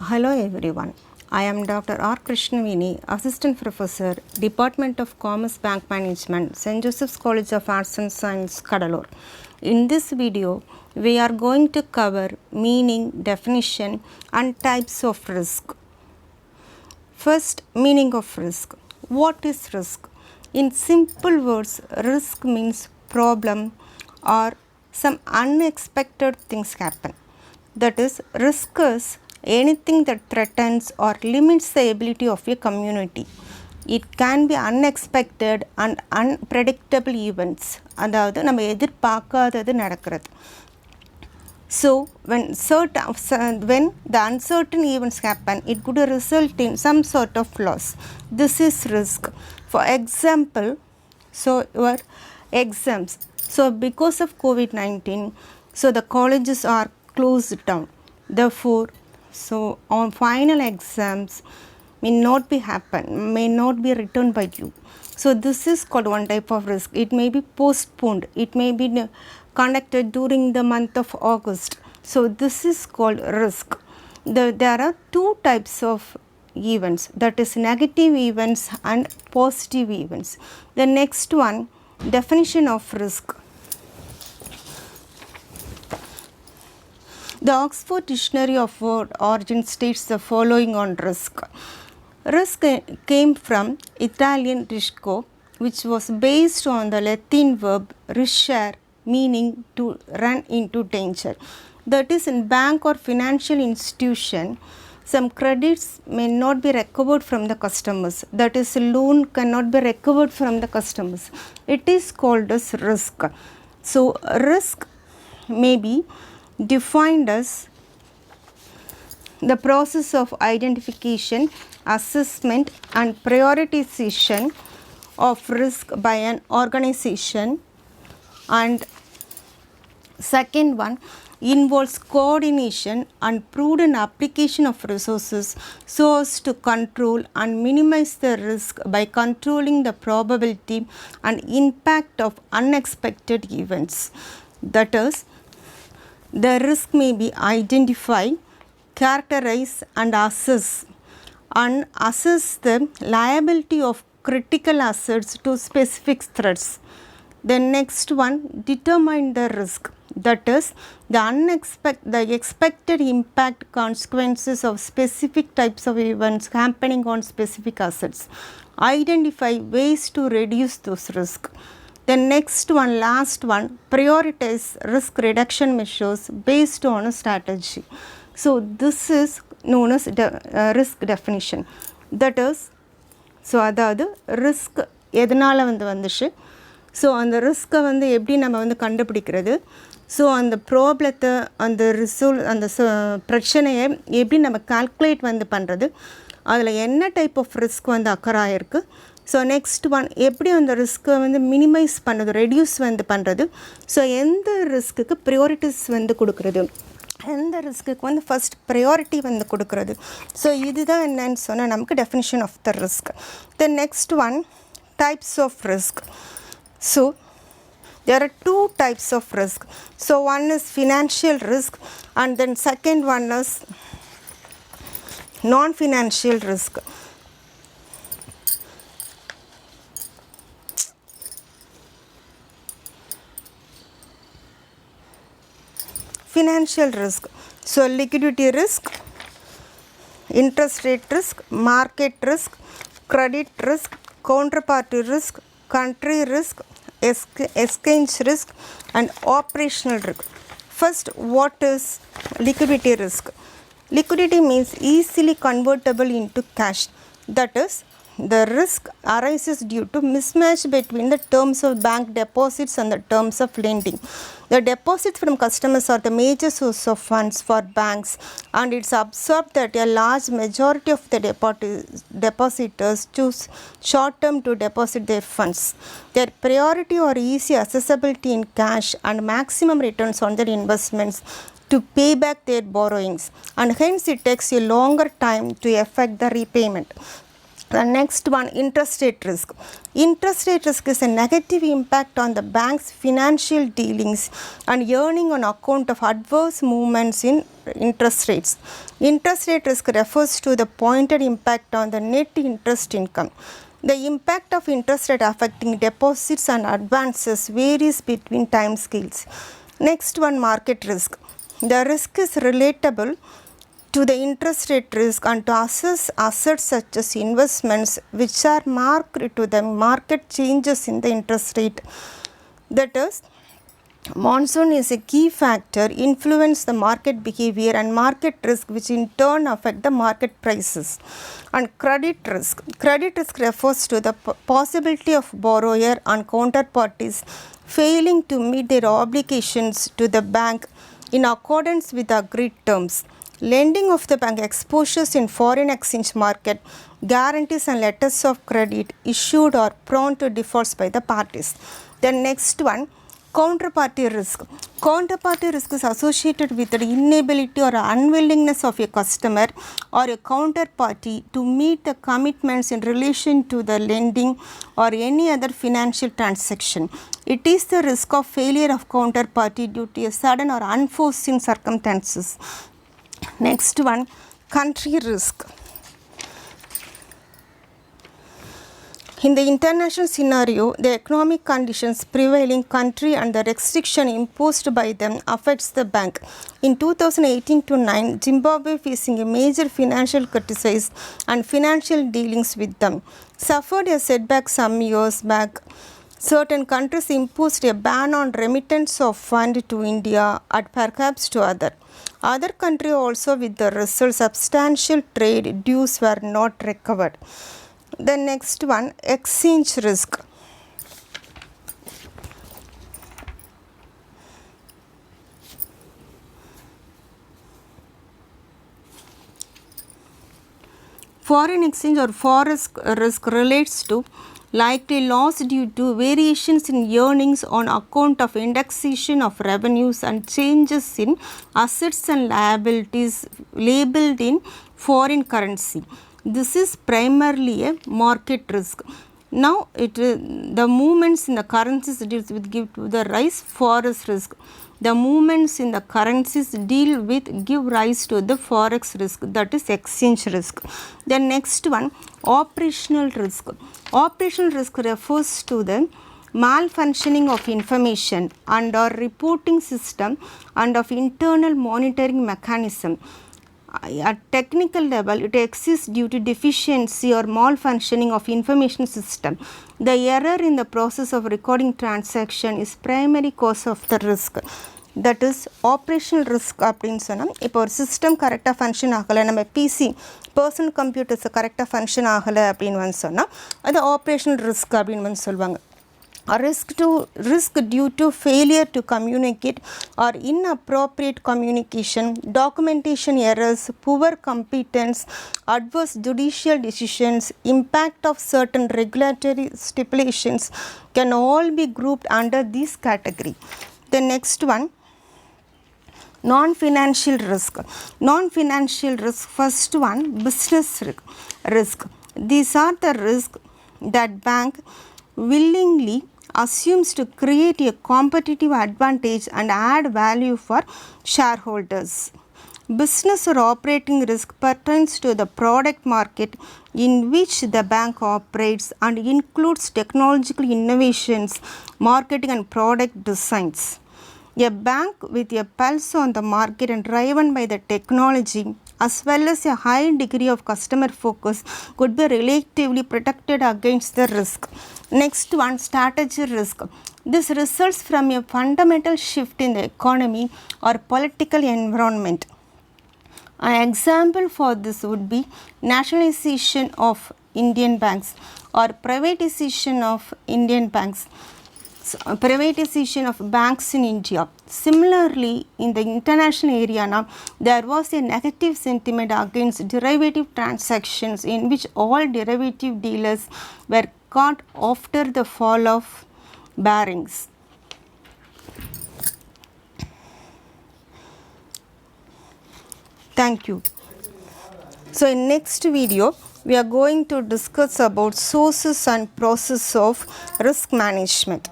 Hello everyone. I am Dr. R. Krishnavini, Assistant Professor, Department of Commerce Bank Management, St. Joseph's College of Arts and Science, Cuddalore. In this video, we are going to cover meaning, definition and types of risk. First, meaning of risk. What is risk? In simple words, risk means problem or some unexpected things happen. That is, risk is anything that threatens or limits the ability of a community. It can be unexpected and unpredictable events. அதாவது நம்ம எதிர்பார்க்காதது நடக்கிறது. So when the uncertain events happen, it could result in some sort of loss. This is risk. For example, your exams. So because of COVID-19, so the colleges are closed down. Therefore, on final exams may not be written by you. So this is called one type of risk. It may be postponed. It may be conducted during the month of August. So this is called risk. There are two types of events, that is negative events and positive events. The next one, definition of risk. The Oxford Dictionary of Word Origin states the following on risk. Risk came from Italian risco, which was based on the Latin verb riscere, meaning to run into danger. That is, in bank or financial institution, some credits may not be recovered from the customers. That is, a loan cannot be recovered from the customers. It is called as risk. So, risk may be defined as the process of identification, assessment and prioritization of risk by an organization, and second one involves coordination and prudent application of resources so as to control and minimize the risk by controlling the probability and impact of unexpected events. That is, the risk may be identified, characterize and assess the liability of critical assets to specific threats. The next one, determine the risk. That is, the expected impact consequences of specific types of events happening on specific assets. Identify ways to reduce those risks. The next one, last one, prioritize risk reduction measures based on a strategy. So this is known as risk definition. That is, so அதாவது risk எதனால் வந்துச்சு, so அந்த ரிஸ்க்கை எப்படி நம்ம கண்டுபிடிக்கிறது, so அந்த ப்ராப்ளத்தை அந்த பிரச்சனையை எப்படி நம்ம கால்குலேட் பண்ணுறது, அதில் என்ன டைப் ஆஃப் ரிஸ்க் அக்கர் ஆகிருக்கு, ஸோ நெக்ஸ்ட் ஒன் எப்படி அந்த ரிஸ்க்கை மினிமைஸ் பண்ணுறது, ரெடியூஸ் பண்ணுறது, ஸோ எந்த ரிஸ்க்குக்கு ப்ரியாரிட்டிஸ் கொடுக்குறது, எந்த ரிஸ்க்குக்கு ஃபஸ்ட் ப்ரையாரிட்டி கொடுக்குறது. ஸோ இதுதான் என்னன்னு சொன்னால் நமக்கு definition of the risk. The next one, types of risk. So there are two types of risk. So one is financial risk and then second one is non-financial risk. Financial risk. So liquidity risk, interest rate risk, market risk, credit risk, counterparty risk, country risk, exchange risk and operational risk. First, what is liquidity risk? Liquidity means easily convertible into cash. That is, the risk arises due to mismatch between the terms of bank deposits and the terms of lending. The deposits from customers are the major source of funds for banks, and it's observed that a large majority of the depositors choose short term to deposit their funds. Their priority or easy accessibility in cash and maximum returns on their investments to pay back their borrowings, and hence it takes a longer time to effect the repayment. The next one, interest rate risk. Interest rate risk is a negative impact on the bank's financial dealings and earning on account of adverse movements in interest rates. Interest rate risk refers to the pointed impact on the net interest income. The impact of interest rate affecting deposits and advances varies between time scales. Next one, market risk. The risk is relatable to the interest rate risk and to assess assets such as investments which are marked to the market changes in the interest rate. That is, monsoon is a key factor influence the market behavior and market risk, which in turn affect the market prices. And credit risk. Credit risk refers to the possibility of borrower and counterparties failing to meet their obligations to the bank in accordance with agreed terms. Lending of the bank exposures in foreign exchange market, guarantees and letters of credit issued or prone to defaults by the parties. The next one, counterparty risk. Counterparty risk is associated with the inability or unwillingness of a customer or a counterparty to meet the commitments in relation to the lending or any other financial transaction. It is the risk of failure of counterparty due to a sudden or unforeseen circumstances. Next one, country risk. In the international scenario, the economic conditions prevailing country and the restriction imposed by them affects the bank. In 2018-9, Zimbabwe, facing a major financial crisis and financial dealings with them, suffered a setback some years back. Certain countries imposed a ban on remittance of fund to India and perhaps to other countries also, with the result substantial trade dues were not recovered. The next one, exchange risk. Foreign exchange or forex risk relates to likely loss due to variations in earnings on account of indexation of revenues and changes in assets and liabilities labeled in foreign currency. This is primarily a market risk. Now, the movements in the currencies give to the rise forex risk. The movements in the currencies give rise to the forex risk, that is exchange risk. The next one, operational risk. Operational risk refers to the malfunctioning of information and or reporting system and of internal monitoring mechanism. At technical level, it exists due to deficiency or malfunctioning of information system. The error in the process of recording transaction is primary cause of the risk. That is operational risk அப்படின்னு சொன்னால், இப்போ ஒரு system கரெக்டாக function ஆகலை, நம்ம PC personal computers கரெக்டாக function ஆகலை அப்படின்னு வந்து சொன்னால் அது ஆப்ரேஷனல் ரிஸ்க் அப்படின்னு வந்து சொல்லுவாங்க. Risk due to failure to communicate or inappropriate communication, documentation errors, poor competence, adverse judicial decisions, impact of certain regulatory stipulations can all be grouped under this category. The next one, non-financial risk. Non-financial risk, first one, business risk. These are the risks that bank willingly assumes to create a competitive advantage and add value for shareholders. Business or operating risk pertains to the product market in which the bank operates and includes technological innovations, marketing and product designs. A bank with a pulse on the market and driven by the technology as well as a high degree of customer focus could be relatively protected against the risk. Next one, strategy risk. This results from a fundamental shift in the economy or political environment. An example for this would be nationalization of Indian banks or privatization of Indian banks. Privatization of banks in India. Similarly, in the international area now, there was a negative sentiment against derivative transactions in which all derivative dealers were caught after the fall of Barings. Thank you. So in next video, we are going to discuss about sources and process of risk management.